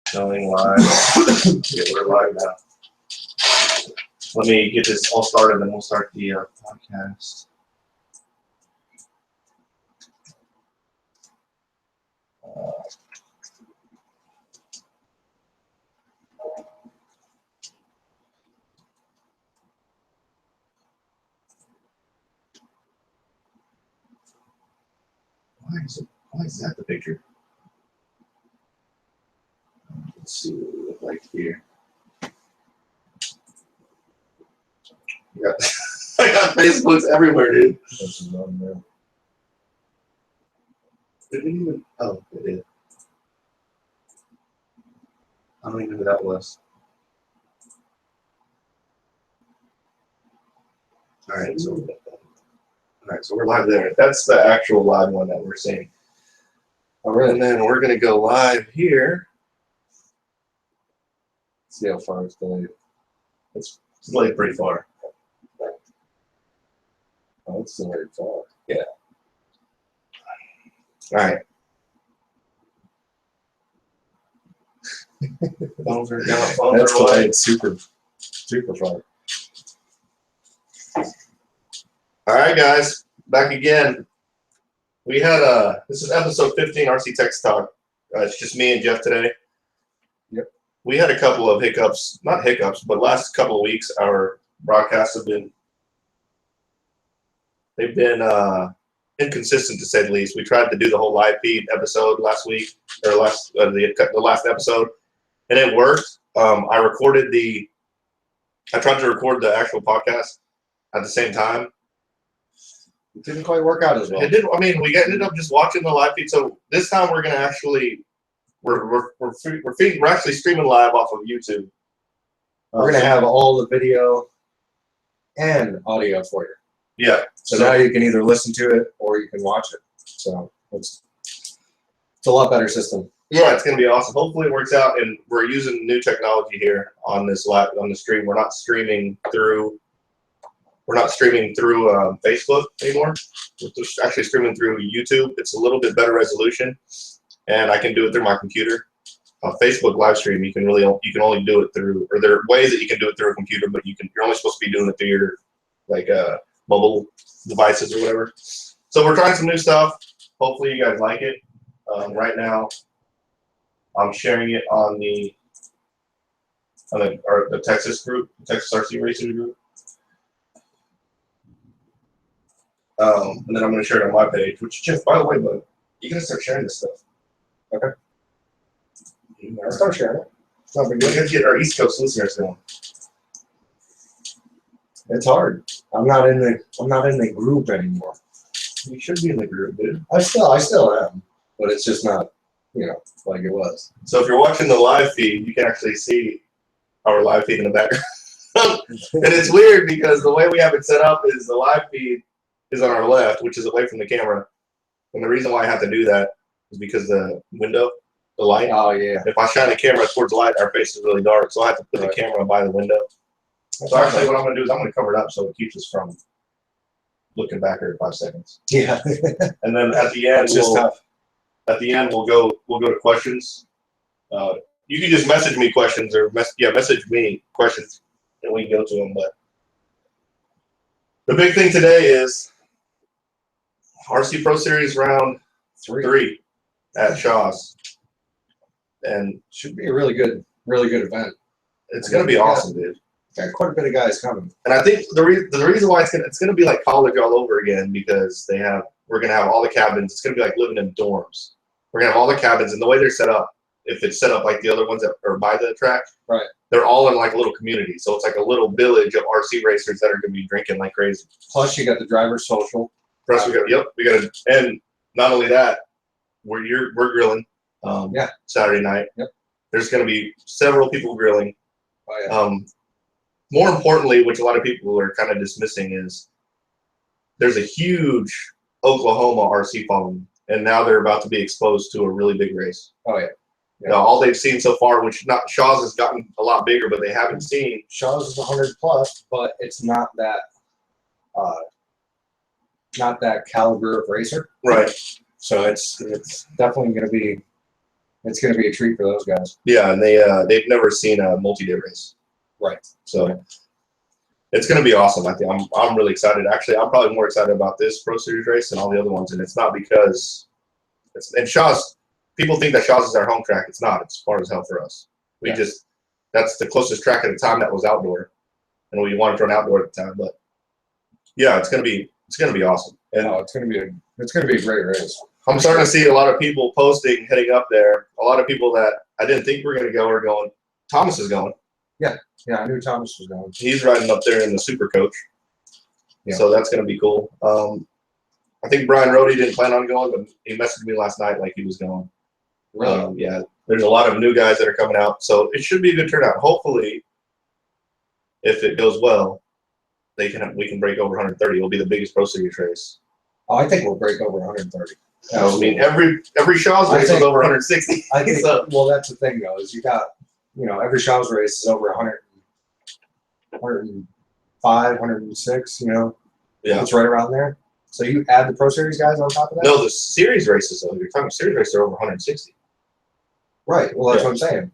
Showing live. Yeah, we're live now. Let me get this all started, then we'll start the podcast. Why is that the picture? Let's see what we look like here. I got Facebooks everywhere, dude. This is unreal. Did it even? Oh, it did. I don't even know who that was. All right, so we're live there. That's the actual live one that we're seeing. All right. And then we're gonna go live here. See how far it's delayed. It's delayed pretty far. Oh, it's delayed far. Yeah. All right. Phones are down. Phones That's are away. delayed super far. All right, guys, back again. We had this is episode 15, RC Text Talk. It's just me and Jeff today. Yep. We had a couple of hiccups, not hiccups, but last couple of weeks our broadcasts have been inconsistent to say the least. We tried to do the whole live feed episode last week or the last episode, and it worked. I tried to record the actual podcast at the same time. It didn't quite work out as well. It did. I mean, we ended up just watching the live feed. So this time we're gonna actually we're actually streaming live off of YouTube. We're gonna have all the video and audio for you. Yeah. So now you can either listen to it or you can watch it. So it's a lot better system. Yeah, it's gonna be awesome. Hopefully it works out, and we're using new technology here on this live on the stream. We're not streaming through Facebook anymore. We're just actually streaming through YouTube. It's a little bit better resolution, and I can do it through my computer. Facebook live stream, you can only do it through, or there are ways that you can do it through a computer, but you're only supposed to be doing it through your mobile devices or whatever. So we're trying some new stuff. Hopefully you guys like it. Right now, I'm sharing it on the Texas group, the Texas RC Racers group. And then I'm going to share it on my page, which, Jeff, by the way, bud, you got to start sharing this stuff. Okay. Let's start sharing it. It's not big deal. We got to get our East Coast listeners going. It's hard. I'm not in the group anymore. You should be in the group, dude. I still am, but it's just not, like it was. So if you're watching the live feed, you can actually see our live feed in the background. And it's weird because the way we have it set up is the live feed is on our left, which is away from the camera. And the reason why I have to do that is because the window, the light. Oh, yeah. If I shine the camera towards the light, our face is really dark, so I have to put the camera by the window. So actually what I'm going to do is I'm going to cover it up so it keeps us from looking back every 5 seconds. Yeah. And then at the end, we'll go to questions. You can just message me questions or message me questions and we can go to them. But the big thing today is RC Pro Series round 3 at Shaw's, and should be a really good event. it's going to be awesome, dude. Got quite a bit of guys coming. And I think the reason why it's going to be like college all over again, because we're going to have all the cabins. It's going to be like living in dorms. We're going to have all the cabins, and the way they're set up, if it's set up like the other ones that are by the track, right? They're all in like a little community, so it's like a little village of RC racers that are going to be drinking like crazy. Plus, you got the driver's social. Plus, and not only that, we're grilling. Saturday night. Yep. There's going to be several people grilling. Oh, yeah. More importantly, which a lot of people are kind of dismissing, is there's a huge Oklahoma RC following, and now they're about to be exposed to a really big race. Oh, yeah. Yeah. All they've seen so far, Shaw's has gotten a lot bigger, but they haven't seen. Shaw's is 100 plus, but it's not that caliber of racer. Right. So it's definitely going to be It's going to be a treat for those guys. Yeah, and they've never seen a multi-day race. Right. So it's going to be awesome. I think I'm really excited. Actually, I'm probably more excited about this Pro Series race than all the other ones, and it's not because and Shaw's. People think that Shaw's is our home track. It's not. It's far as hell for us. We just that's the closest track at the time that was outdoor, and we wanted to run outdoor at the time. But yeah, it's gonna be awesome. And it's gonna be a great race. I'm starting to see a lot of people posting heading up there. A lot of people that I didn't think were gonna go are going. Thomas is going. Yeah, I knew Thomas was going. He's riding up there in the Super Coach. Yeah. So that's gonna be cool. I think Brian Rohde didn't plan on going, but he messaged me last night like he was going. Really? Yeah, there's a lot of new guys that are coming out, so it should be a good turnout. Hopefully, if it goes well, we can break over 130. It'll be the biggest Pro Series race. Oh, I think we'll break over 130. I mean, every Shaw's race is over 160. I think. So, well, that's the thing, though, is you got every Shaw's race is over 100, 105, 106. yeah. It's right around there. So you add the Pro Series guys on top of that. No, the series races, though. You're talking series races are over 160. Right. Well, that's what I'm saying.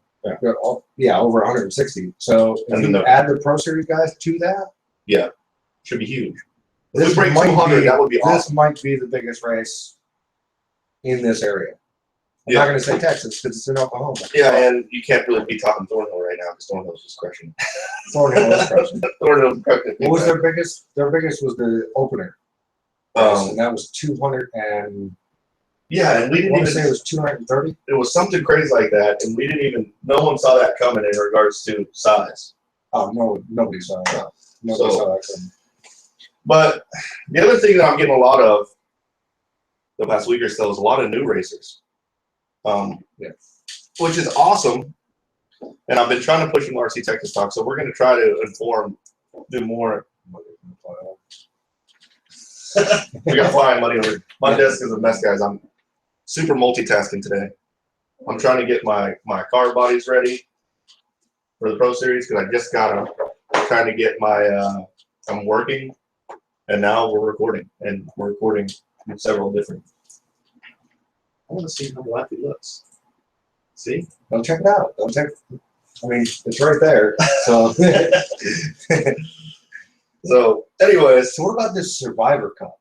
Yeah. Over 160. So if you add the Pro Series guys to that, should be huge. If we break 200, that would be awesome. This might be the biggest race in this area. I'm Yeah. not going to say Texas because it's in Oklahoma. Yeah, and you can't really be talking Thornhill right now because Thornhill's just crushing. Thornhill is crushing. Thornhill's crushing. What was their biggest? Their biggest was the opener. And that was 200 and. Yeah, and we didn't I want even to say it was 230. It was something crazy like that, and we didn't even. No one saw that coming in regards to size. Oh no, nobody saw that. Nobody saw that coming. But the other thing that I'm getting a lot of the past week or so is a lot of new racers, which is awesome. And I've been trying to push in RC Texas Talk, so we're going to try to do more. We got flying money over. My desk is a mess, guys. I'm super multitasking today. I'm trying to get my car bodies ready for the Pro Series because I just got them. I'm trying to get my. I'm working, and now we're recording, and we're recording several different. I want to see how black it looks. See? Go check it out. I mean, it's right there. So. So, anyways, So what about this Survivor Cup?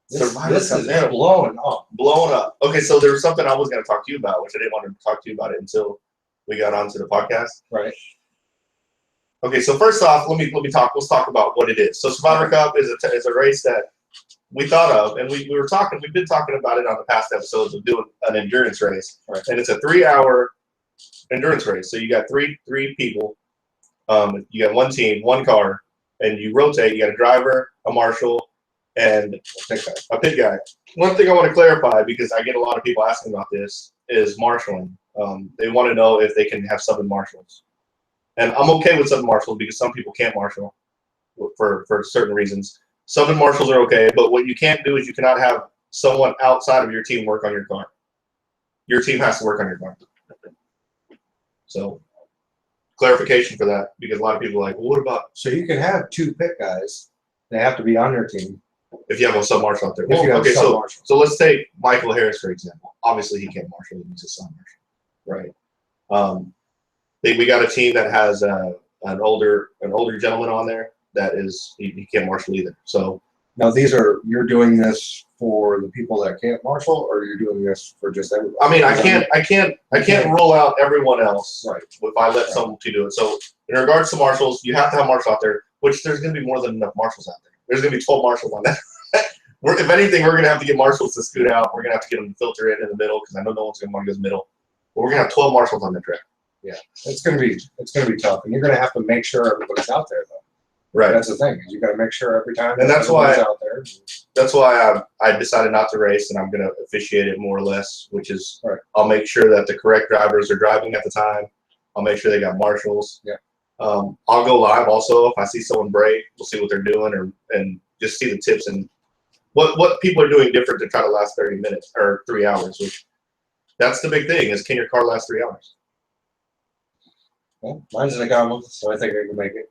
This is yeah, blowing up. blowing up. Okay, so there was something I was going to talk to you about, which I didn't want to talk to you about it until we got onto the podcast. Right. Okay, so first off, let's talk about what it is. So Survivor Cup is a race that we thought of, and we've been talking about it on the past episodes of doing an endurance race. Right. And it's a 3-hour endurance race. So you got three people. You got one team, one car, and you rotate. You got a driver, a marshal, and a pit guy. One thing I want to clarify, because I get a lot of people asking about this, is marshaling. They want to know if they can have sub marshals. And I'm okay with sub marshals because some people can't marshal for certain reasons. Sub marshals are okay, but what you can't do is you cannot have someone outside of your team work on your car. Your team has to work on your car. So, clarification for that, because a lot of people are like, well, what about... So you can have two pit guys. They have to be on your team. If you have a sub marshal out there. If you have a sub-marshal. So let's take Michael Harris, for example. Obviously, he can't marshal. He's a sub marshal, right? We got a team that has an older gentleman on there that is he can't marshal either. So now you're doing this for the people that can't marshal, or you're doing this for just everybody? I mean, I can't rule out everyone else. Right. If I let someone to do it. So in regards to marshals, you have to have marshals out there, which there's going to be more than enough marshals out there. There's going to be 12 marshals on that. If anything, we're going to have to get marshals to scoot out. We're going to have to get them to filter in the middle because I know no one's going to want to go in the middle. But we're going to have 12 marshals on the track. Yeah, it's going to be tough, and you're going to have to make sure everybody's out there, though. Right. That's the thing. You got to make sure every time. And that's why out there. That's why I decided not to race, and I'm going to officiate it more or less, which is right. I'll make sure that the correct drivers are driving at the time. I'll make sure they got marshals. Yeah. I'll go live also if I see someone break. We'll see what they're doing, and just see the tips and what people are doing different to try to last 30 minutes or 3 hours. Which that's the big thing is, can your car last 3 hours? Well, mine's an Agama, so I think I can make it.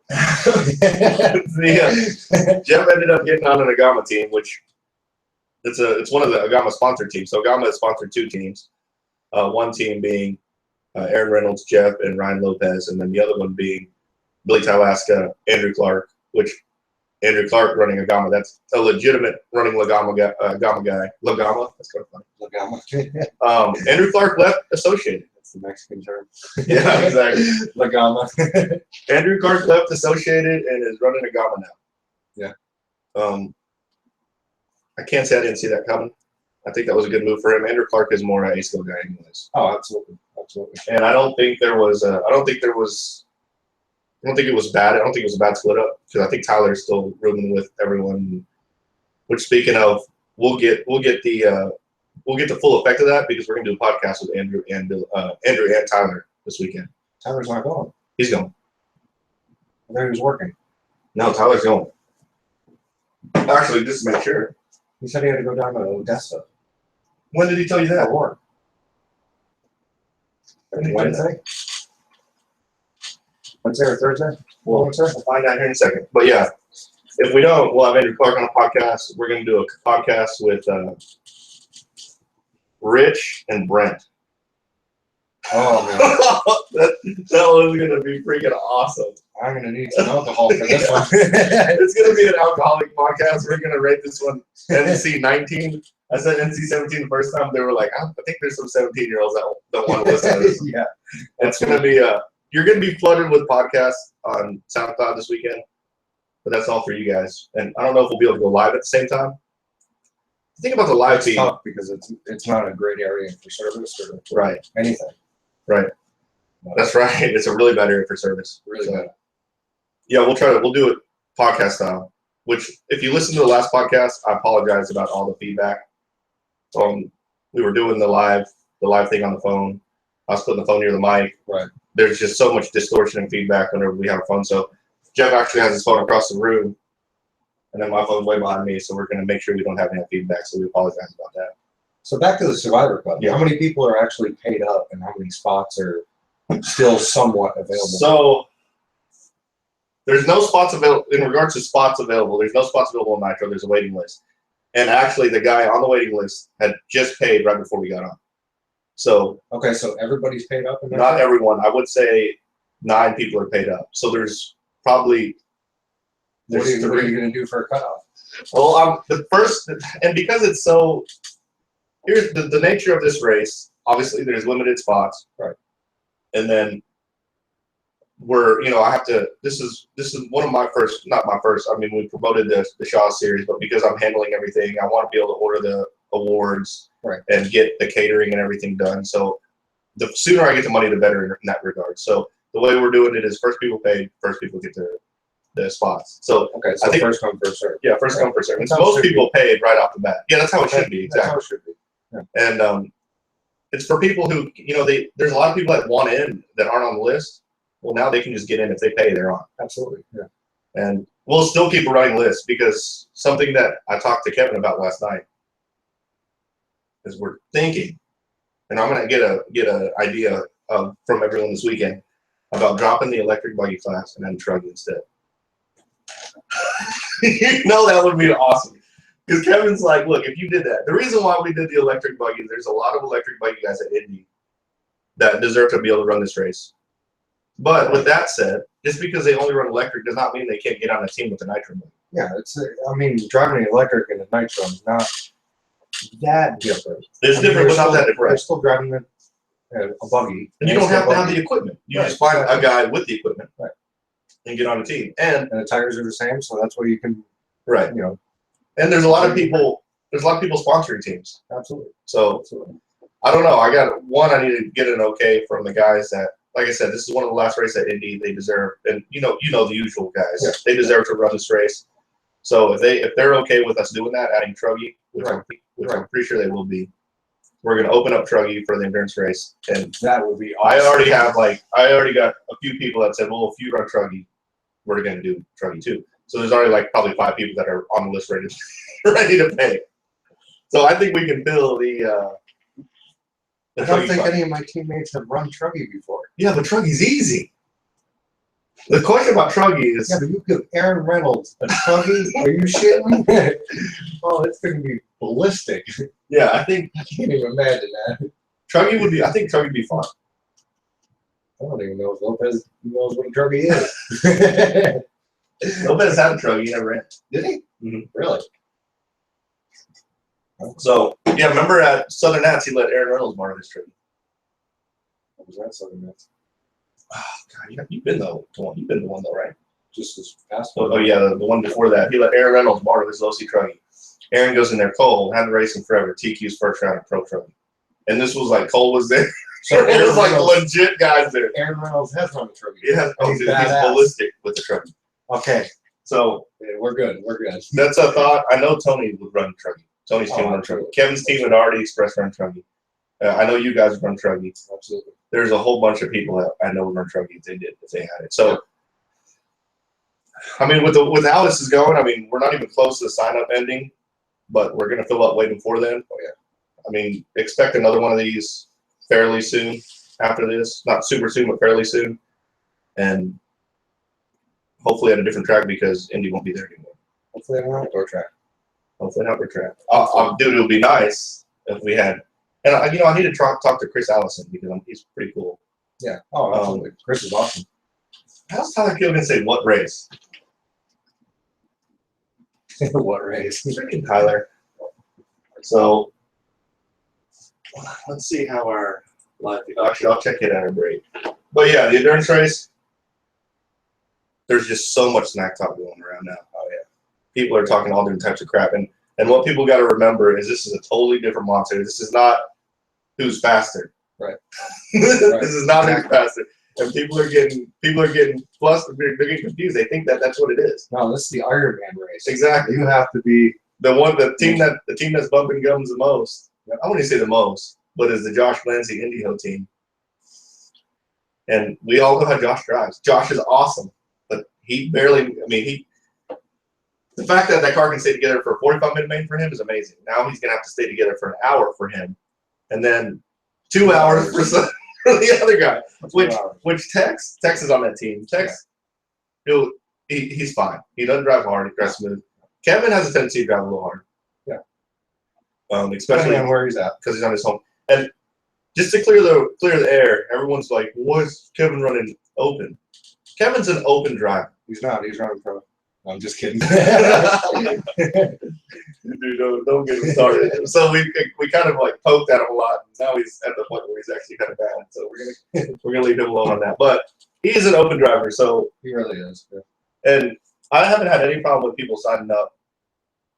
Jeff ended up getting on an Agama team, which it's one of the Agama sponsored teams. So Agama has sponsored 2 teams. One team being Aaron Reynolds, Jeff, and Ryan Lopez, and then the other one being Billy Talaska, Andrew Clark, which Andrew Clark running Agama, that's a legitimate running Lagama guy. Lagama, that's kind of funny. Lagama. Andrew Clark left Associated. That's the Mexican term. Yeah, exactly. Lagama. Andrew Clark left Associated and is running Agama now. Yeah. I can't say I didn't see that coming. I think that was a good move for him. Andrew Clark is more an ASCO guy anyways. Oh, absolutely. Absolutely. And I don't think it was bad. I don't think it was a bad split up because I think Tyler's still rooming with everyone. Which, speaking of, we'll get the full effect of that because we're gonna do a podcast with Andrew and Tyler this weekend. Tyler's not going. He's going. I thought he was working. No, Tyler's going. Actually, just to make sure. He said he had to go down to Odessa. When did he tell you that? For work. Wednesday? Wednesday or Thursday? We'll find out here in a second. But yeah, if we don't, we'll have Andrew Clark on a podcast. We're going to do a podcast with Rich and Brent. Oh, man. that one's going to be freaking awesome. I'm going to need some alcohol for this one. It's going to be an alcoholic podcast. We're going to rate this one NC 19. I said NC 17 the first time. They were like, I think there's some 17-year-olds that don't want to listen to this. Yeah. It's going to be you're going to be flooded with podcasts on SoundCloud this weekend, but that's all for you guys. And I don't know if we'll be able to go live at the same time. Think about the live It's feed. tough because it's not a great area for service or Right. anything. Right. That's right. It's a really bad area for service. Really So, bad. yeah, we'll do it podcast style. Which, if you listen to the last podcast, I apologize about all the feedback. We were doing the live thing on the phone. I was putting the phone near the mic. Right. There's just so much distortion and feedback whenever we have a phone. So Jeff actually has his phone across the room, and then my phone's way behind me. So we're going to make sure we don't have any feedback. So we apologize about that. So back to the Survivor Club. Yeah. How many people are actually paid up, and how many spots are still somewhat available? So there's no spots available. In regards to spots available, there's no spots available on Nitro. There's a waiting list. And actually, the guy on the waiting list had just paid right before we got on. So okay, so everybody's paid up? In that not time? everyone. I would say 9 people are paid up. So there's probably What are you 3. going to do for a cutoff? Well, I'm the first, and because it's so, here's the nature of this race. Obviously, there's limited spots, right? And then I have to. This is one of my first, not my first. I mean, we promoted the Shaw series, but because I'm handling everything, I want to be able to order the awards, right, and get the catering and everything done. So the sooner I get the money, the better in that regard. So the way we're doing it is first people paid, first people get the spots. So okay, so I think, first come, first serve. Yeah, first come, first serve. That's And how it most should people paid right off the bat. Yeah, that's how it should be. That's how Exactly. it should be. Yeah. And it's for people who, there's a lot of people that want in that aren't on the list. Well, now they can just get in. If they pay, they're on. Absolutely. Yeah. And we'll still keep a running list because something that I talked to Kevin about last night is we're thinking, and I'm going to get an idea from everyone this weekend about dropping the electric buggy class and then trucking instead. That would be awesome. Because Kevin's like, look, if you did that, the reason why we did the electric buggy, there's a lot of electric buggy guys at Indy that deserve to be able to run this race. But with that said, just because they only run electric does not mean they can't get on a team with a nitro buggy. Yeah, driving an electric and a nitro is not that different. It's different, but not that They're different. still driving a buggy. And you don't have to have the equipment. You Right. just find a guy with the equipment, right, and get on a team. And the tires are the same, so that's where you can, right. And there's a lot of people. There's a lot of people sponsoring teams. Absolutely. So Absolutely. I don't know. I need to get an okay from the guys that, like I said, this is one of the last races at Indy. They deserve, and you know the usual guys. Yeah. They deserve to run this race. So if they're okay with us doing that, adding Truggy, which I'm pretty sure they will be, we're going to open up Truggy for the endurance race. And that would be awesome. I already got a few people that said, well, if you run Truggy, we're going to do Truggy too. So there's already probably 5 people that are on the list ready to pay. So I think we can fill the I don't Truggy think spot. any of my teammates have run Truggy before. Yeah, but Truggy's easy. The question about Truggy is, Yeah, but you give Aaron Reynolds a Truggy? Are you shitting me? Oh, it's going to be ballistic. yeah, I think I can't even imagine that. Truggy would be fun. I don't even know if Lopez knows what a druggie is. Lopez had a truck. He never ran. Did he? Mhm. Really? So yeah, remember at Southern Nats, he let Aaron Reynolds borrow his truck. What was that Southern Nats? God, you've been the one. You've been the one though, right? Just this past Oh yeah, the one before that. He let Aaron Reynolds borrow his Losi truckie. Aaron goes in there. Cole hadn't raced him forever. TQ's first round of pro trucking. And this was like Cole was there. So it was like Reynolds, legit guys there. Aaron Reynolds has run a truck. Yeah, Oh, he's badass. ballistic with the trucking. Okay, So yeah, we're good. We're good. that's a thought. I know Tony would run trucking. Tony's team run trucking. Kevin's team had already expressed run trucking. I know you guys run trucking. Absolutely. There's a whole bunch of people that I know would run trucking if they had it. So. Yeah. I mean, with how this is going, I mean, we're not even close to the sign-up ending, but we're going to fill up way before then. Oh, yeah. I mean, expect another one of these fairly soon after this. Not super soon, but fairly soon. And hopefully at a different track because Indy won't be there anymore. Hopefully an outdoor track. Hopefully an outdoor track. Dude, it would be nice if we had – and, I need to talk to Chris Allison because he's pretty cool. Yeah. Oh, absolutely. Chris is awesome. How's Tyler Gilligan say what race? What race? Freaking Tyler. So let's see how our life. Actually, I'll check it at our break. But yeah, the endurance race. There's just so much snack talk going around now. Oh yeah, people are talking all different types of crap, and what people got to remember is this is a totally different monster. This is not who's faster. Right. This is not who's faster. And people are getting flustered. They're getting confused. They think that's what it is. No, this is the Iron Man race. Exactly. You have to be the team that's bumping gums the most. I wouldn't say the most, but is the Josh Lancy Indio team. And we all know how Josh drives. Josh is awesome, but he barely. I mean, the fact that car can stay together for a 45-minute main for him is amazing. Now he's gonna have to stay together for an hour for him, and then 2 hours for the other guy. Which Tex is on that team. Tex, he's fine. He doesn't drive hard. He drives smooth. Kevin has a tendency to drive a little hard. Yeah. Especially on where he's at because he's on his home. And just to clear the air, everyone's like, "What's Kevin running open?" Kevin's an open driver. He's not. He's running pro. No, I'm just kidding. Dude, don't get him started. So we kind of like poked at him a lot. Now he's at the point where he's actually kind of bad. So we're gonna leave him alone on that. But he's an open driver, so he really is. Yeah. And I haven't had any problem with people signing up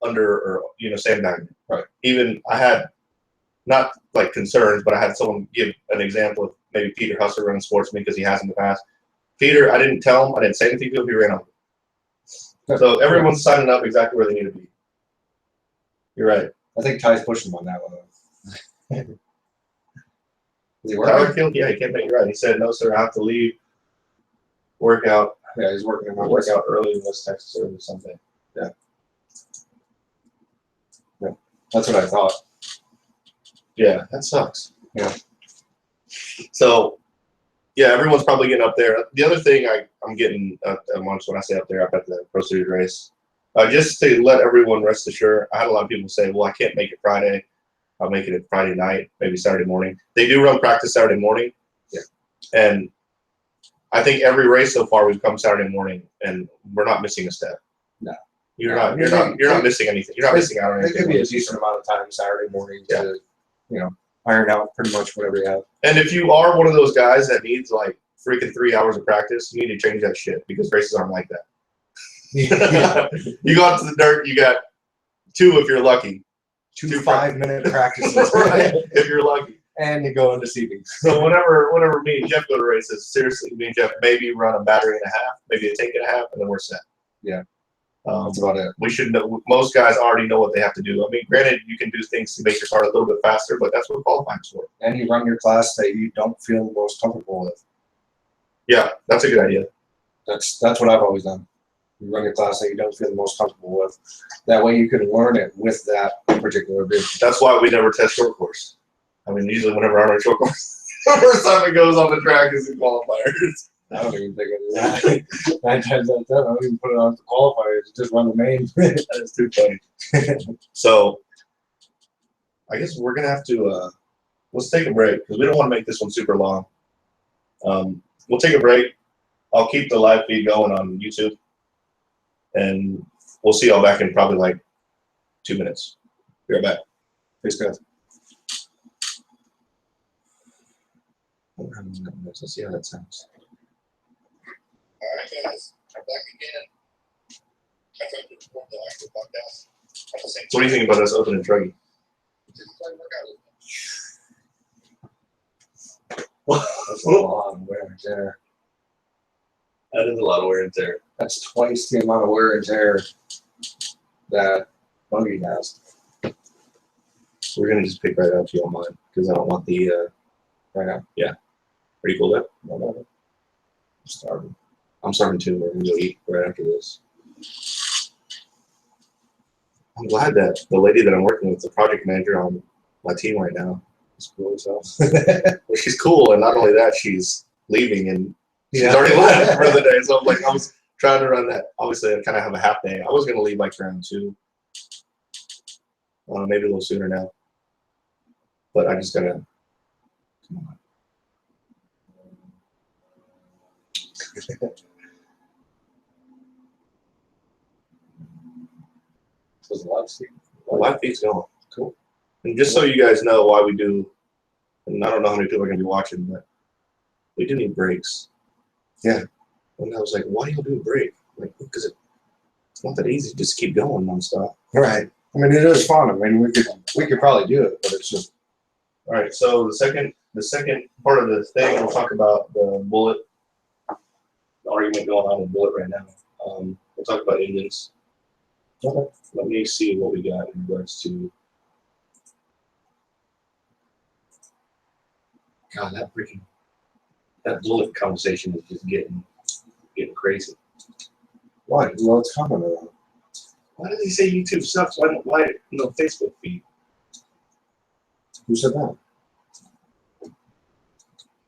under Sam Diamond. Right. Even I had not like concerns, but I had someone give an example of maybe Peter Husser running Sportsman because he has in the past. Peter, I didn't tell him. I didn't say anything to him. He ran over. So everyone's signing up exactly where they need to be. You're right. I think Ty's pushing him on that one. Is he Tyler working? Field, yeah, he can't make it right. He said, "No, sir, I have to leave. Workout. Yeah, he's working on Workout early in West Texas or something." Yeah. That's what I thought. Yeah, that sucks. Yeah. So, yeah, everyone's probably getting up there. The other thing I'm getting amongst when I say up there, up at the Pro Series race, just to let everyone rest assured, I had a lot of people say, "Well, I can't make it Friday. I'll make it Friday night, maybe Saturday morning." They do run practice Saturday morning. Yeah. And I think every race so far we've come Saturday morning, and we're not missing a step. No. You're not missing anything. You're not missing out on anything. It could be a decent amount of time Saturday morning to, iron out pretty much whatever you have. And if you are one of those guys that needs like freaking 3 hours of practice, you need to change that shit because races aren't like that. Yeah. You go out to the dirt, you got 2 if you're lucky. 2 5-minute practices. Right, if you're lucky. And you go into seating. So whenever me and Jeff go to races, seriously, me and Jeff maybe run a battery and a half, maybe a tank and a half, and then we're set. Yeah. That's about it. We should know. Most guys already know what they have to do. I mean, granted, you can do things to make your car a little bit faster, but that's what qualifying's for. And you run your class that you don't feel most comfortable with. Yeah, that's a good idea. That's what I've always done. You run your class that you don't feel the most comfortable with. That way you can learn it with that particular vehicle. That's why we never test short course. I mean, usually whenever I'm on short course, the first time it goes on the track is in qualifiers. I don't even think it is. 9 times out of 10, I don't even put it on for qualifiers. Just run the main. That's too funny. So, I guess we're gonna have to let's take a break because we don't want to make this one super long. we'll take a break. I'll keep the live feed going on YouTube, and we'll see y'all back in probably like 2 minutes. Be right back. Thanks, guys. Let's see how that sounds. All right, guys, I'm back again. I tried to record the actual podcast. What do you think about us opening Truggy? That's a lot of wear and tear. That is a lot of wear and tear. That's twice the amount of wear and tear that buggy has. We're gonna just pick right out if you don't mind, because I don't want the Right now. Yeah. Are you cool with that? No. I'm starving. I'm starving too. We're gonna go eat right after this. I'm glad that the lady that I'm working with, the project manager on my team right now, is cool as hell. Well, she's cool, and not only that, she's leaving, and she's already left for the day. So I'm like, I was trying to run that. Obviously, I kind of have a half day. I was gonna leave like around 2, maybe a little sooner now, but I just gotta. Come on. There's a lot of steam. The live feed's going. Cool. And just so you guys know why we do, and I don't know how many people are going to be watching, but we do need breaks. Yeah. And I was like, why do you do a break? Like, because it's not that easy to just keep going nonstop. Right. I mean, it is fun. I mean, we could probably do it, but it's just. All right. So the second part of the thing, we'll talk about the bullet, the argument going on with bullet right now. We'll talk about engines. Okay. Let me see what we got in regards to. God, that bullet conversation is just getting crazy. Why? Well, it's common around. Why does he say YouTube sucks? Why no Facebook feed? Who said that?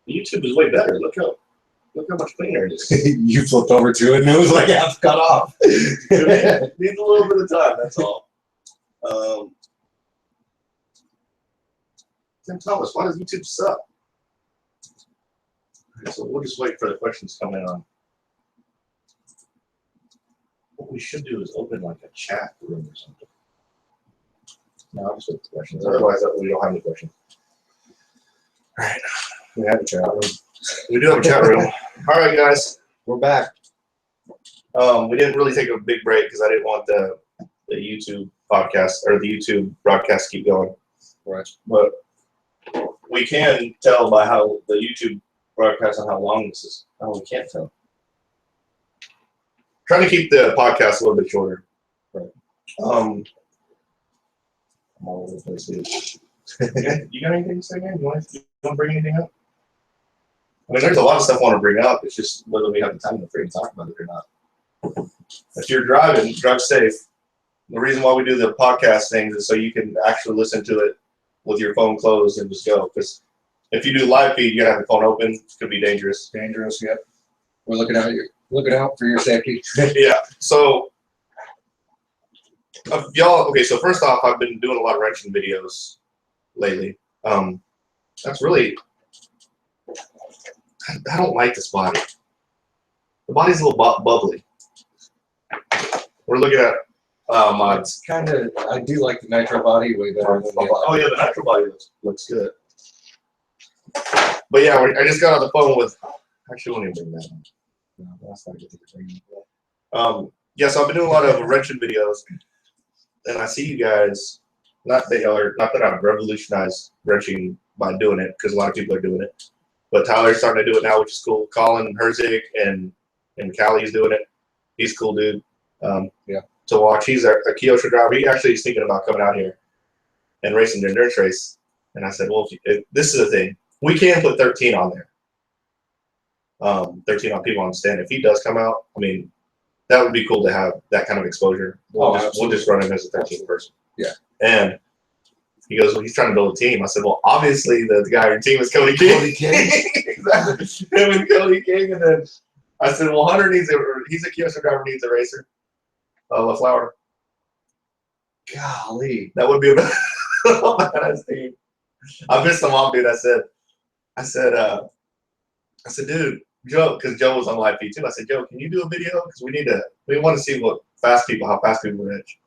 YouTube is way better. Look how much cleaner it is. You flipped over to it and it was like half cut off. Needs a little bit of time, that's all. Tim Thomas, why does YouTube suck? Okay, so we'll just wait for the questions to come in on. What we should do is open like a chat room or something. No, I'll just wait for questions. Otherwise, we don't have any questions. All right. We have a chat room. We do have a chat room. All right, guys. We're back. We didn't really take a big break because I didn't want the YouTube podcast or the YouTube broadcast to keep going. Right. But we can tell by how the YouTube broadcast on how long this is. Oh, we can't tell. Trying to keep the podcast a little bit shorter. Right. I'm all over the place, dude. You got anything to say, man? You want to bring anything up? I mean, there's a lot of stuff I want to bring up. It's just whether we have the time to freaking talk about it or not. If you're driving, drive safe. The reason why we do the podcast things is so you can actually listen to it with your phone closed and just go. Because if you do live feed, you gotta have the phone open. It could be dangerous. Dangerous, yep. We're looking out for your safety. Yeah. So, y'all. Okay. So first off, I've been doing a lot of wrenching videos lately. That's really. I don't like this body. The body's a little bubbly. We're looking at mods. Kind of. I do like the nitro body way better than the. Oh yeah, the nitro body looks good. But yeah, I just got on the phone with. Actually, I won't even bring that up. No, that's not a good thing to bring up. Yeah, so I've been doing a lot of wrenching videos, and I see you guys. Not that I've revolutionized wrenching by doing it, because a lot of people are doing it. But Tyler's starting to do it now, which is cool. Colin Herzig and Callie's doing it. He's a cool dude. Yeah. To watch. He's a Kyosho driver. He actually is thinking about coming out here and racing the endurance race. And I said, well, if this is the thing. We can put 13 on there. 13 on people on the stand. If he does come out, I mean, that would be cool to have that kind of exposure. We'll just run him as a 13th person. Yeah. And he goes, well, he's trying to build a team. I said, well, obviously the guy on your team is Cody King. Cody King. Exactly. Him and Cody King. And then I said, well, Hunter he's a Kyosho driver, needs a racer. LaFlower. Golly. That would be a badass team. I pissed him off, dude. I said, dude, because Joe was on live feed too. I said, Joe, can you do a video? Because we want to see how fast people wrench.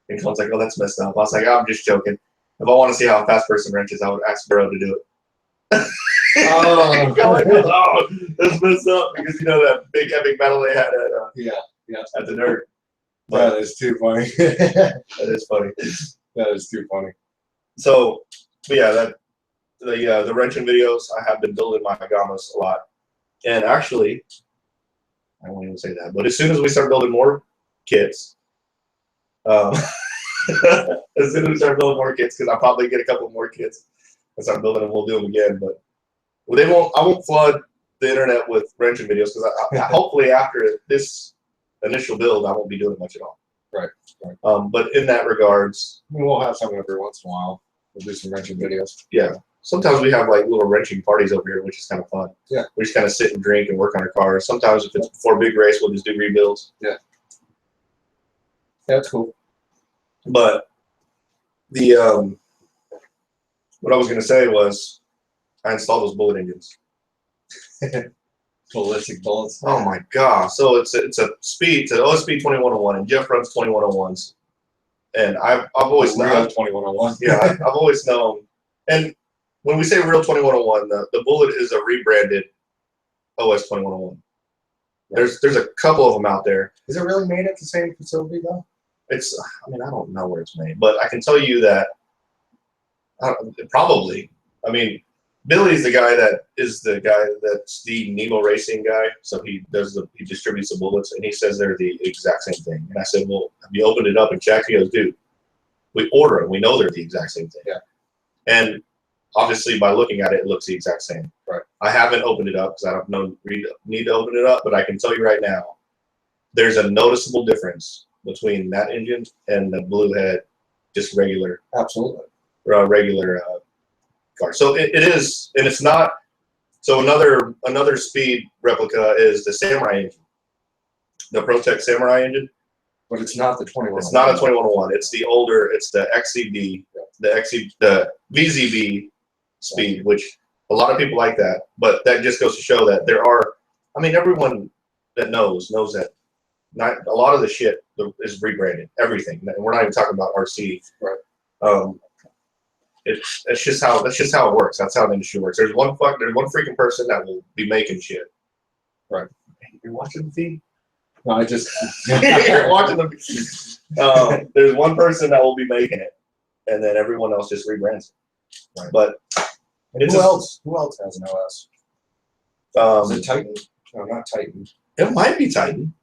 And Colin's like, oh, that's messed up. I was like, I'm just joking. If I want to see how a fast person wrenches, I would ask Bro to do it. Oh, Oh, that's messed up because that big epic battle they had at the Nerd. that is too funny. That is funny. That is too funny. So, but yeah, the wrenching videos, I have been building my Agamas a lot. And actually, I won't even say that, but as soon as we start building more kits, as soon as we start building more kits, because I'll probably get a couple more kits and start building them, we'll do them again. But I won't flood the internet with wrenching videos because hopefully after this initial build, I won't be doing much at all. Right. But in that regards, We'll have some every once in a while. We'll do some wrenching videos. yeah. Sometimes we have like little wrenching parties over here, which is kind of fun. Yeah. We just kind of sit and drink and work on our cars. Sometimes if it's before a big race, we'll just do rebuilds. Yeah. That's cool. But the what I was gonna say was I installed those bullet engines. Ballistic bullets. Oh my god! So it's an OSP 2101, and Jeff runs 2101s, and I've always known 2101. Yeah, I've always known. And when we say real 2101, the bullet is a rebranded OS 2101. There's a couple of them out there. Is it really made at the same facility though? I don't know where it's made, but I can tell you that probably. I mean, Billy's the guy that's the Nemo Racing guy. So he distributes the bullets, and he says they're the exact same thing. And I said, well, have you opened it up and checked? He goes, dude, we order them. We know they're the exact same thing. Yeah. And obviously, by looking at it, it looks the exact same. Right. I haven't opened it up because I don't need to open it up, but I can tell you right now, there's a noticeable difference between that engine and the Bluehead, just regular. Absolutely. Regular car. So it is, and it's not. So another speed replica is the Samurai engine, the ProTech Samurai engine. But it's not the 2101. It's not a 2101. It's the older. It's the XCB, the VZB speed, which a lot of people like that. But that just goes to show that there are. I mean, everyone that knows that not a lot of the shit is rebranded. Everything, and we're not even talking about RC. Right. That's just how it works. That's how the industry works. There's one freaking person that will be making shit. Right. You're watching the feed? No, I just You're watching the feed. There's one person that will be making it, and then everyone else just rebrands it. Right. But who else has an OS? Is it Titan? No, not Titan. It might be Titan.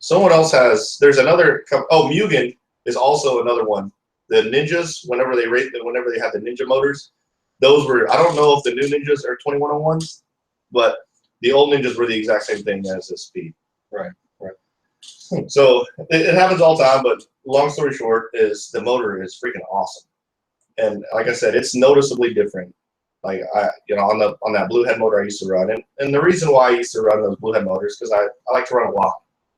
Someone else has. There's another. Oh, Mugen is also another one. The Ninjas, whenever they had the Ninja motors, those were. I don't know if the new Ninjas are 2101s, but the old Ninjas were the exact same thing as the Speed. Right. So it happens all the time. But long story short, is the motor is freaking awesome, and like I said, it's noticeably different. Like on that Bluehead motor I used to run, and the reason why I used to run those Bluehead motors because I like to run a lot.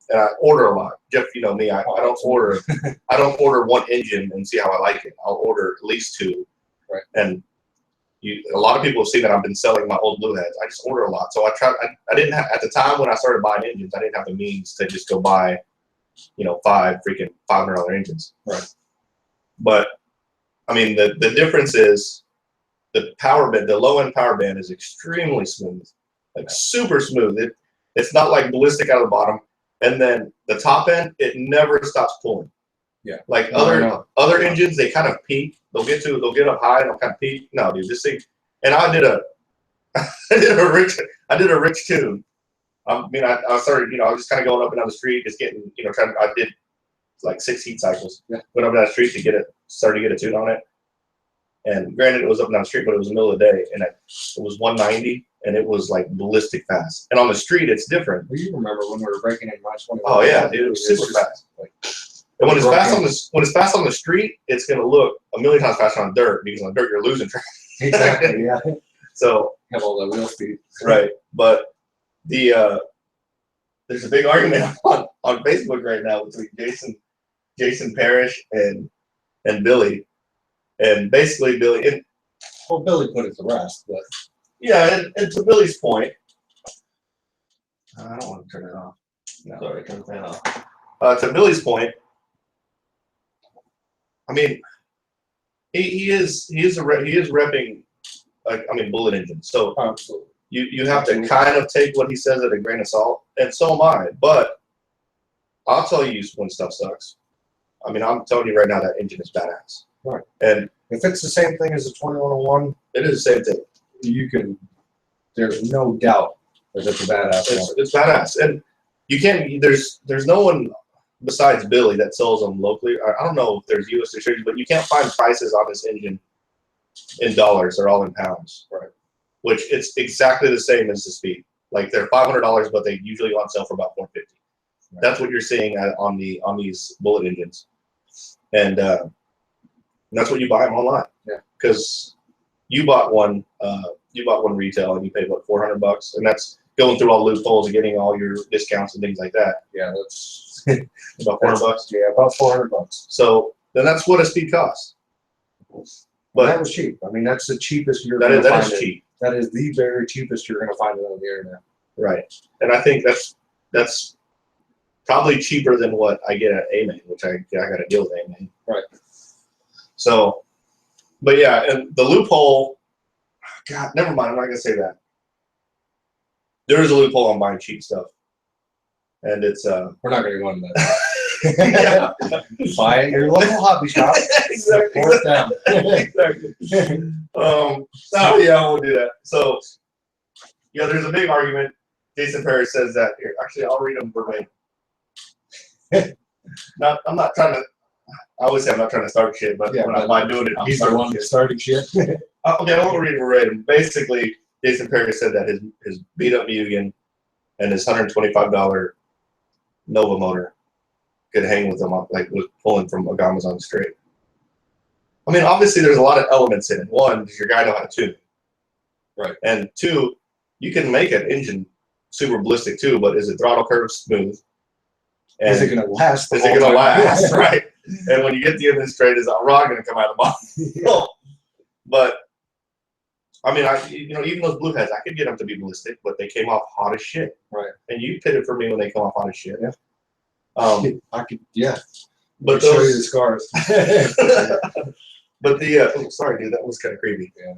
And I order a lot. Jeff, you know me. I don't order one engine and see how I like it. I'll order at least two. Right. And a lot of people have seen that I've been selling my old Blueheads. I just order a lot. So I didn't have, at the time when I started buying engines, I didn't have the means to just go buy, $500 engines. Right. But I mean, the difference is the power band. The low end power band is extremely smooth, like super smooth. It's not like ballistic out of the bottom. And then the top end, it never stops pulling. Yeah. Like other engines, they kind of peak. They'll get up high and they'll kind of peak. No, dude, this thing. And I did a rich tune. I mean, I started, I was just kind of going up and down the street, just getting, I did like 6 heat cycles. Yeah. Went up and down the street started to get a tune on it. And granted, it was up and down the street, but it was the middle of the day, and it was 190. And it was like ballistic fast. And on the street, it's different. Well, you remember when we were breaking in my 21? Oh yeah, dude, it was super fast. And when it's fast on the street, it's gonna look a million times faster on dirt because on dirt you're losing track. Exactly. Yeah. So have all the wheel speed. Right, but there's a big argument on Facebook right now between Jason Parrish and Billy, and basically Billy. Billy put it to rest, but. Yeah, and to Billy's point, I don't want to turn it off. No. Sorry, turn the fan off. To Billy's point, I mean, he is repping, like, I mean, bullet engines. So Absolutely. you have to kind of take what he says at a grain of salt, and so am I. But I'll tell you when stuff sucks. I mean, I'm telling you right now that engine is badass. Right. And if it's the same thing as the 2101, it is the same thing. You can. There's no doubt that it's a badass. It's badass, and you can't. There's no one besides Billy that sells them locally. I don't know if there's U.S. distributors, but you can't find prices on this engine in dollars. They're all in pounds. Right. Which it's exactly the same as the Speed. Like they're $500, but they usually on sale for about $450. Right. That's what you're seeing on these bullet engines, and that's what you buy them online. Yeah. Because you bought one retail and you paid what, $400, and that's going through all the loopholes and getting all your discounts and things like that. Yeah, that's about $400. Yeah, about $400. So then that's what a Speed costs. But that was cheap. I mean, that's the cheapest you're going to find. That is cheap. That is the very cheapest you're going to find it on the internet. Right, and I think that's probably cheaper than what I get at A-Main, which I got to deal with A-Main. Right. So, but yeah, and the loophole. God, never mind. I'm not gonna say that. There is a loophole on buying cheap stuff, and it's We're not gonna go into that. Yeah. Buy at your local hobby shop. Exactly. Pour it down. Exactly. Oh yeah, we'll do that. So, yeah, there's a big argument. Jason Paris says that here. Actually, I'll read them verbatim. I'm not trying to. I always say I'm not trying to start shit, but yeah, when I'm by doing it, he's the one that started shit. Okay, I won't read it verbatim. Basically, Jason Paris said that his beat up Mugen and his $125 Nova motor could hang with him, like with pulling from Agamas on straight. I mean, obviously, there's a lot of elements in it. One, does your guy know how to tune? Right. And two, you can make an engine super ballistic too, but is it throttle curve smooth? And is it going to last? Is it going to last? Right. And when you get the engine straight, is a rod going to come out of the bottom? No. But I mean, even those blue heads, I could get them to be ballistic, but they came off hot as shit. Right. And you pitted for me when they come off hot as shit. Yeah. I could. Yeah. But show you the scars. But sorry, dude, that was kind of creepy. Yeah.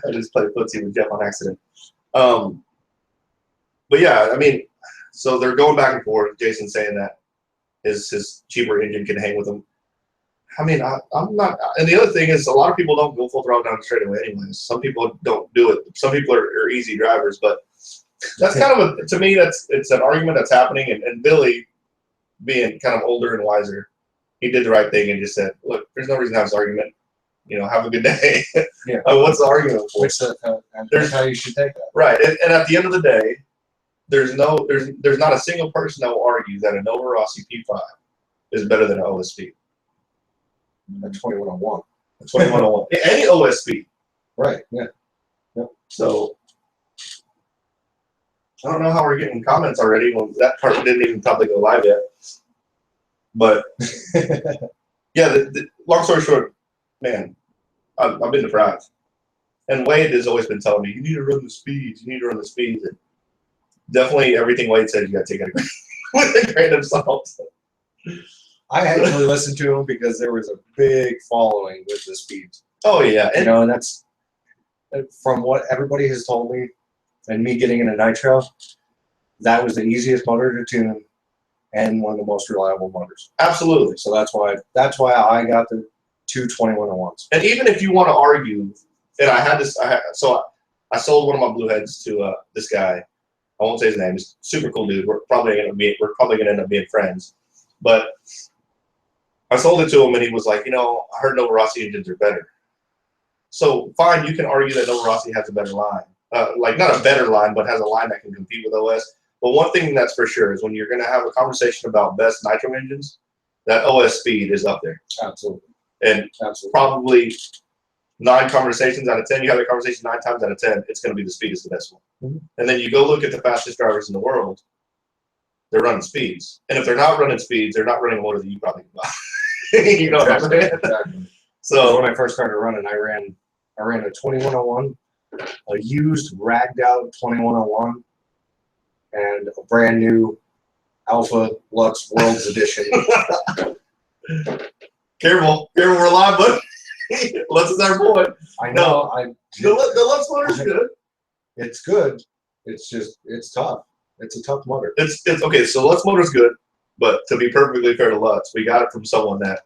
I just played footsie with Jeff on accident. But yeah, I mean, so they're going back and forth. Jason saying that his cheaper engine can hang with him. I mean, I'm not. And the other thing is, a lot of people don't go full throttle down the straightaway anyways. Some people don't do it. Some people are easy drivers, but that's kind of to me, it's an argument that's happening. And Billy, being kind of older and wiser, he did the right thing and just said, "Look, there's no reason to have this argument. Have a good day." Yeah. What's the argument for? That's how you should take that. Right. And at the end of the day, there's not a single person that will argue that a Nova Rossi P5 is better than an OSP. A 2101. A 2101. Any OSP. Right. Yeah. Yep. So I don't know how we're getting comments already. Well, that part didn't even probably go live yet. But yeah, long story short, man, I've been deprived. And Wade has always been telling me, you need to run the speeds. You need to run the speeds. And definitely everything Wade says, you got to take it with a grain of salt. I actually listened to him because there was a big following with the speeds. Oh, yeah. And that's from what everybody has told me and me getting into Nitro, that was the easiest motor to tune and one of the most reliable motors. Absolutely. So that's why I got the two 2101s. And even if you want to argue, and I sold one of my blue heads to this guy. I won't say his name. He's a super cool dude. We're probably gonna end up being friends. But I sold it to him, and he was like, I heard Nova Rossi engines are better. So fine, you can argue that Nova Rossi has a better line, like not a better line, but has a line that can compete with OS. But one thing that's for sure is when you're going to have a conversation about best nitro engines, that OS speed is up there. Absolutely. And probably 9 conversations out of 10, you have a conversation 9 times out of 10, it's going to be the speed is the best one. Mm-hmm. And then you go look at the fastest drivers in the world, they're running speeds. And if they're not running speeds, they're not running a motor that you probably buy. You know what I'm saying? Exactly. So when I first started running, I ran a 2101, a used ragged out 2101 and a brand new Alpha Lux Worlds Edition. Careful, we're live, but Lutz is our boy. I know. The Lutz motor's good. It's good. It's just, it's tough. It's a tough motor. It's okay. So Lutz motor's good, but to be perfectly fair to Lutz, we got it from someone that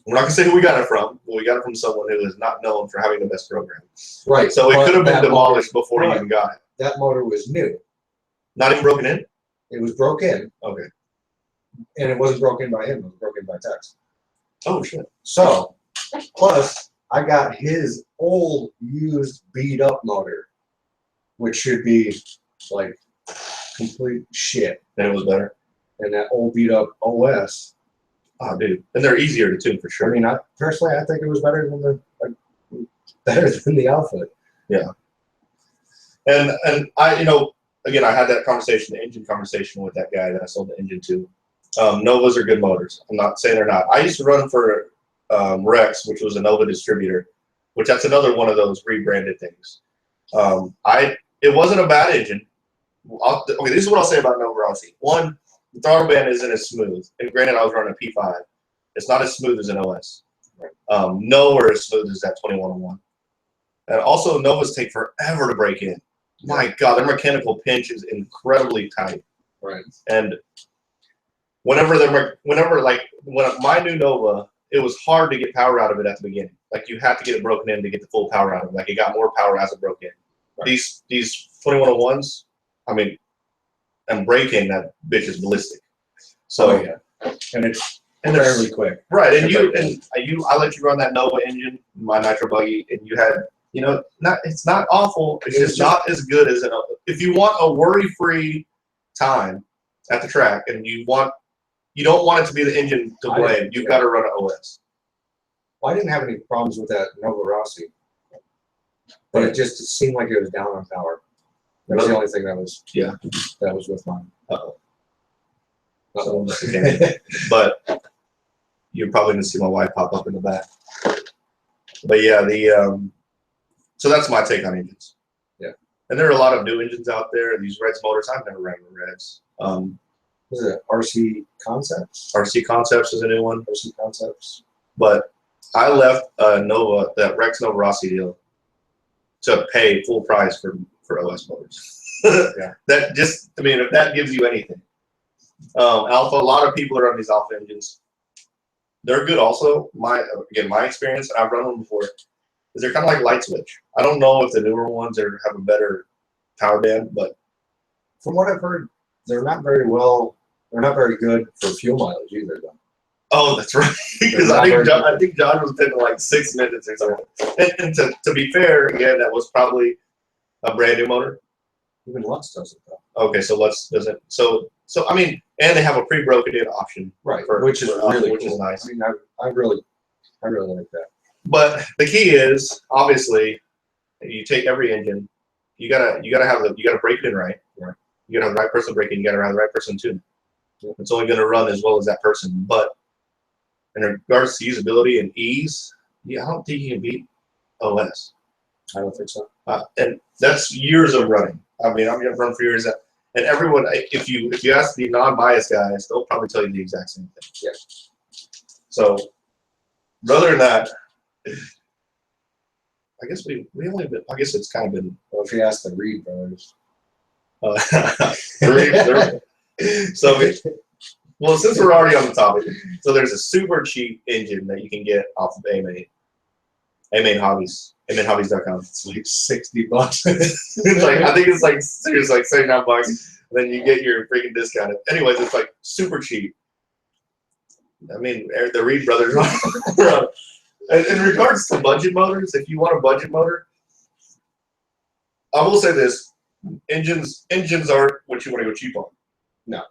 we're not gonna say who we got it from, but we got it from someone who is not known for having the best program. Right. So it but could have been that demolished before you right. even got it. That motor was new. Not even broken in. It was broke in, Okay. and it wasn't broken by him. It was broken by Tex. Oh shit. So, plus I got his old used beat up motor, which should be like complete shit. And it was better. And that old beat up OS. Oh, dude. And they're easier to tune for I sure. mean, I think it was better than the Alpha. Yeah. And I, again, I had that conversation, the engine conversation with that guy that I sold the engine to. Novas are good motors. I'm not saying they're not. I used to run for Rex, which was a Nova distributor, which that's another one of those rebranded things. It wasn't a bad engine. Okay, this is what I'll say about Nova Rossi. One, the throttle band isn't as smooth. And granted, I was running a P5. It's not as smooth as an OS. Nowhere as smooth as that 2101. And also, Novas take forever to break in. My God, their mechanical pinch is incredibly tight. Right. And when my new Nova, it was hard to get power out of it at the beginning. Like you had to get it broken in to get the full power out of it. Like it got more power as it broke in. Right. These 2101s, I mean, and breaking that bitch is ballistic. So and it's fairly quick. Right, and I let you run that Nova engine, my nitro buggy, and you had it's not awful. It's just not as good as if you want a worry-free time at the track, and you don't want it to be the engine to blame. You've got to run an OS. Well, I didn't have any problems with that Nova Rossi, but it just seemed like it was down on power. That's the only thing that was with mine. So, but you're probably gonna see my wife pop up in the back. But yeah, so that's my take on engines. Yeah, and there are a lot of new engines out there. These Reds motors, I've never ran with Reds. Was it RC Concepts? RC Concepts is a new one. RC Concepts. But I left Nova, that Rex Nova Rossi deal, to pay full price for OS motors. Yeah. That just, I mean, if that gives you anything. Alpha, a lot of people are on these Alpha engines. They're good also. My experience, and I've run them before, is they're kind of like light switch. I don't know if the newer ones have a better power band, but from what I've heard, they're not very good for fuel mileage either, though. Oh, that's right. Because I think John was pitting like 6 minutes or something. And to be fair, again, that was probably a brand new motor. Even Lutz does it though. Okay, so Lutz doesn't. So I mean, and they have a pre-broken in option, right? Which is really which cool. is nice. I mean, I really like that. But the key is obviously, you take every engine, you gotta break it in right. Yeah. You gotta have the right person breaking. You gotta have the right person tune. Yeah. It's only gonna run as well as that person. But in regards to usability and ease, I don't think you can beat OS. I don't think so. And that's years of running. I mean, I'm gonna run for years. And everyone, if you ask the non-biased guys, they'll probably tell you the exact same thing. Yeah. So, other than that, I guess I guess it's kind of been. Well, if you ask the Reed brothers. Well, since we're already on the topic, so there's a super cheap engine that you can get off of AMain Hobbies, AMainHobbies.com. It's like $60. It's like, I think it's like seriously like $79, and then you get your freaking discount. Anyways, it's like super cheap. I mean, the Reed brothers. In regards to budget motors, if you want a budget motor, I will say this: engines aren't what you want to go cheap on. No.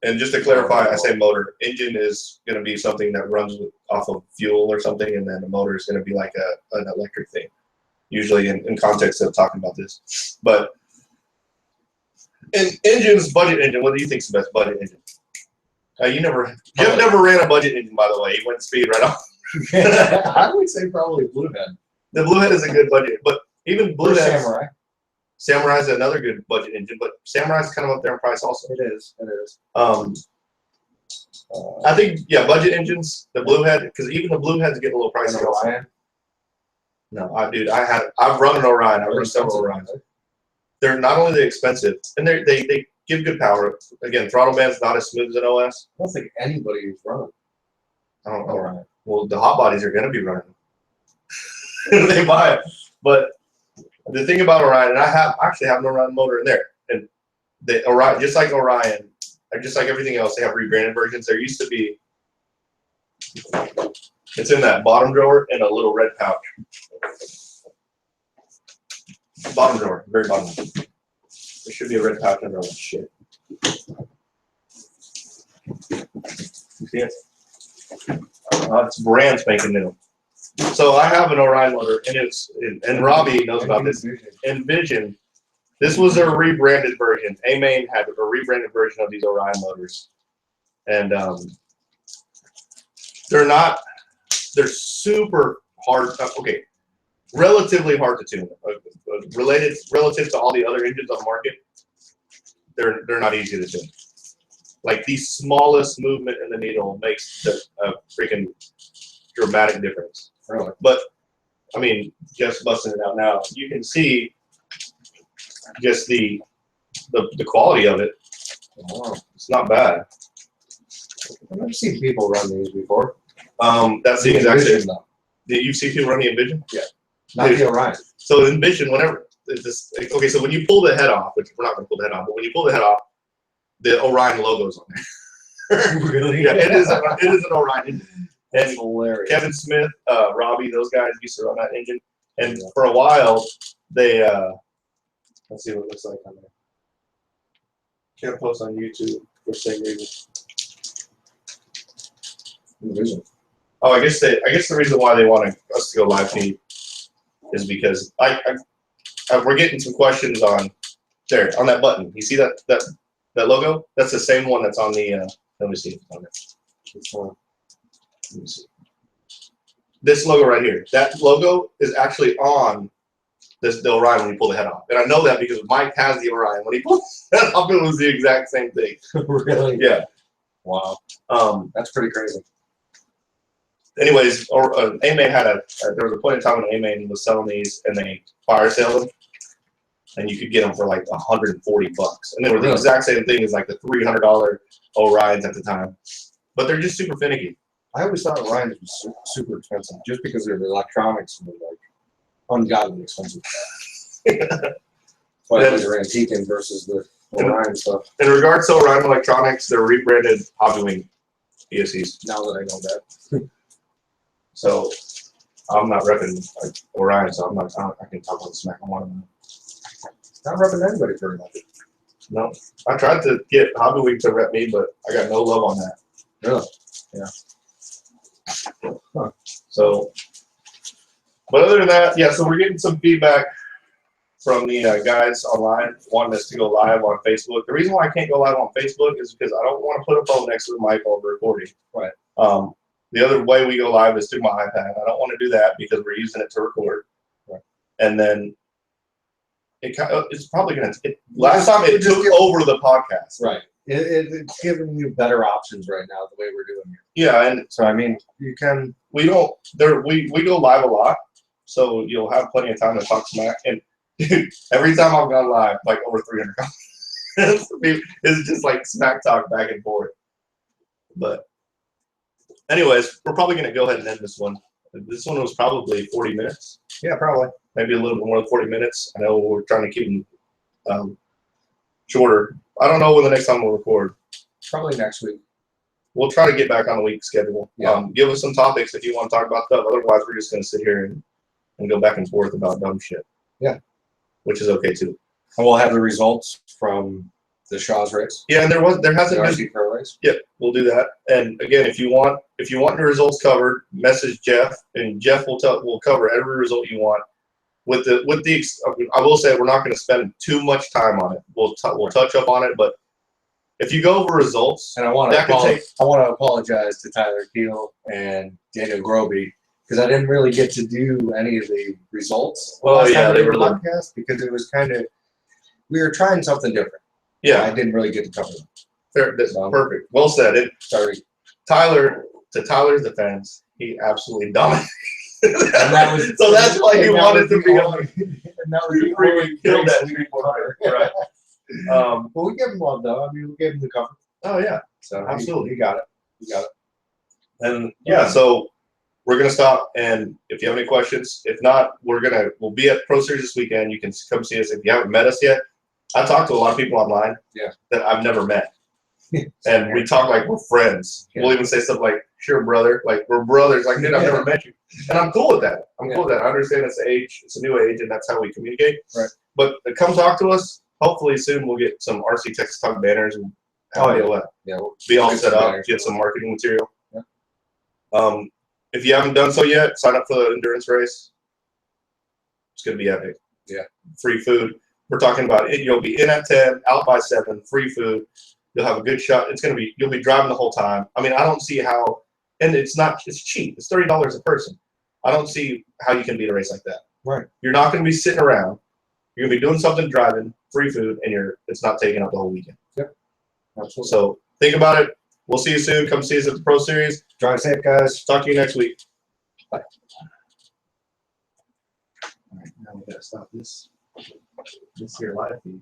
And just to clarify, I say motor. Engine is going to be something that runs off of fuel or something, and then the motor is going to be like an electric thing, usually in context of talking about this. But in engines, budget engine, what do you think is the best budget engine? Jeff never ran a budget engine, by the way. He went speed right off. I would say probably Bluehead. The Bluehead is a good budget, but even Bluehead. Samurai. Samurai's another good budget engine, but Samurai's kind of up there in price also. It is. It is. I think budget engines, the Bluehead, because even the Bluehead's getting a little pricey. Orion. No, I've run an Orion. I've run several Orions. They're not only expensive, and they give good power. Again, throttle band's not as smooth as an OS. I don't think anybody's running. I don't know. Orion. Well, the hot bodies are going to be running. They buy it, but the thing about Orion, and I actually have an Orion motor in there, and the Orion, just like Orion, just like everything else, they have rebranded versions. There used to be, it's in that bottom drawer in a little red pouch. Bottom drawer, very bottom. There should be a red pouch under all that shit. You see it? It's brand spanking new. So I have an Orion motor, and Robbie knows about this. Envision. This was a rebranded version. A-Main had a rebranded version of these Orion motors, and they're super hard. Okay, relatively hard to tune. Relative to all the other engines on the market, they're not easy to tune. Like the smallest movement in the needle makes a freaking dramatic difference. Really? But I mean, just busting it out now, you can see just the quality of it. Wow. It's not bad. I've never seen people run these before. That's the exact same. Though. Did you see people run the Envision? Yeah. Not the Orion. So Envision, okay, so when you pull the head off, which we're not going to pull the head off, but when you pull the head off, the Orion logo's on there. Really? Yeah, it is an Orion. That's And hilarious. Kevin Smith, Robbie, those guys used to run that engine. And for a while, they, let's see what it looks like on there. Can't post on YouTube for the same reason. Envision. Oh, I guess the reason why they want us to go live feed is because we're getting some questions on that button. You see that logo? That's the same one that's on the. Let me see if it's on there. Which one? Let me see. This logo right here. That logo is actually on the Orion when you pull the head off, and I know that because Mike has the Orion. When he pulled the head off, it was the exact same thing. Really? Yeah. Wow. That's pretty crazy. Anyways, A-Main there was a point in time when A-Main was selling these, and they fire sale them, and you could get them for like $140, and they were the exact same thing as like the $300 Orions at the time, but they're just super finicky. I always thought Orions was super expensive just because their electronics were like ungodly expensive. But they're antiquing versus the Orion stuff. In regards to Orion electronics, they're rebranded Hobbywing ESCs. Now that I know that. So I'm not repping Orion, so I can talk on smack on one of them. Not repping anybody very much. No, I tried to get Hobbywing to rep me, but I got no love on that. Really? Yeah. Huh. So, but other than that, yeah. So we're getting some feedback from the guys online wanting us to go live on Facebook. The reason why I can't go live on Facebook is because I don't want to put a phone next to the mic while we're recording. Right. The other way we go live is through my iPad. I don't want to do that because we're using it to record. Right. And then it's probably going to. Last time it took over the podcast. Right. It's giving you better options right now the way we're doing it. Yeah, and so I mean, you can. We don't. We go live a lot, so you'll have plenty of time to talk smack. And every time I've gone live, like over 300 comments, it's just like smack talk back and forth. But anyways, we're probably gonna go ahead and end this one. This one was probably 40 minutes. Yeah, probably. Maybe a little bit more than 40 minutes. I know we're trying to keep them shorter. I don't know when the next time we'll record. Probably next week. We'll try to get back on the week schedule. Yeah. Give us some topics if you want to talk about stuff. Otherwise, we're just going to sit here and go back and forth about dumb shit. Yeah. Which is okay too. And we'll have the results from the Shaw's race. Yeah, and there hasn't been. RC Pro race. Yep, we'll do that. And again, if you want the results covered, message Jeff, and Jeff will cover every result you want. I will say we're not going to spend too much time on it. We'll touch up on it, but if you go over results, and I want to apologize to Tyler Keel and Daniel Groby because I didn't really get to do any of the results. Oh yeah, they were podcast because it was kind of we were trying something different. Yeah, I didn't really get to cover them. fair, that's perfect. Well said. Sorry. To Tyler's defense, he absolutely dominated. And that was So that's why he and that wanted was to the be only- on. And that was He the freaking only killed race that we street covered. Right. But we gave him love though. I mean, we gave him the cover. Oh yeah, So absolutely. he got it. He got it. and yeah, so we're gonna stop. And if you have any questions, if not, we'll be at Pro Series this weekend. You can come see us if you haven't met us yet. I talked to a lot of people online that I've never met. And we talk like we're friends. Yeah. We'll even say stuff like, "Sure, brother," like we're brothers. Like, dude, I've never met you, and I'm cool with that. I'm cool with that. I understand it's age, it's a new age, and that's how we communicate. Right. But come talk to us. Hopefully, soon we'll get some RC Texas Talk banners and be able to We'll be all get set some up, banners. get some marketing material. Yeah. If you haven't done so yet, sign up for the endurance race. It's gonna be epic. Yeah. Free food. We're talking about it. You'll be in at 10, out by 7, free food. You'll have a good shot. You'll be driving the whole time. I mean, I don't see how, and it's cheap. It's $30 a person. I don't see how you can beat a race like that. Right. You're not going to be sitting around. You're going to be doing something, driving, free food, and it's not taking up the whole weekend. Yep. Absolutely. So think about it. We'll see you soon. Come see us at the Pro Series. Drive safe, guys. Talk to you next week. Bye. All right, now we gotta stop this here live feed.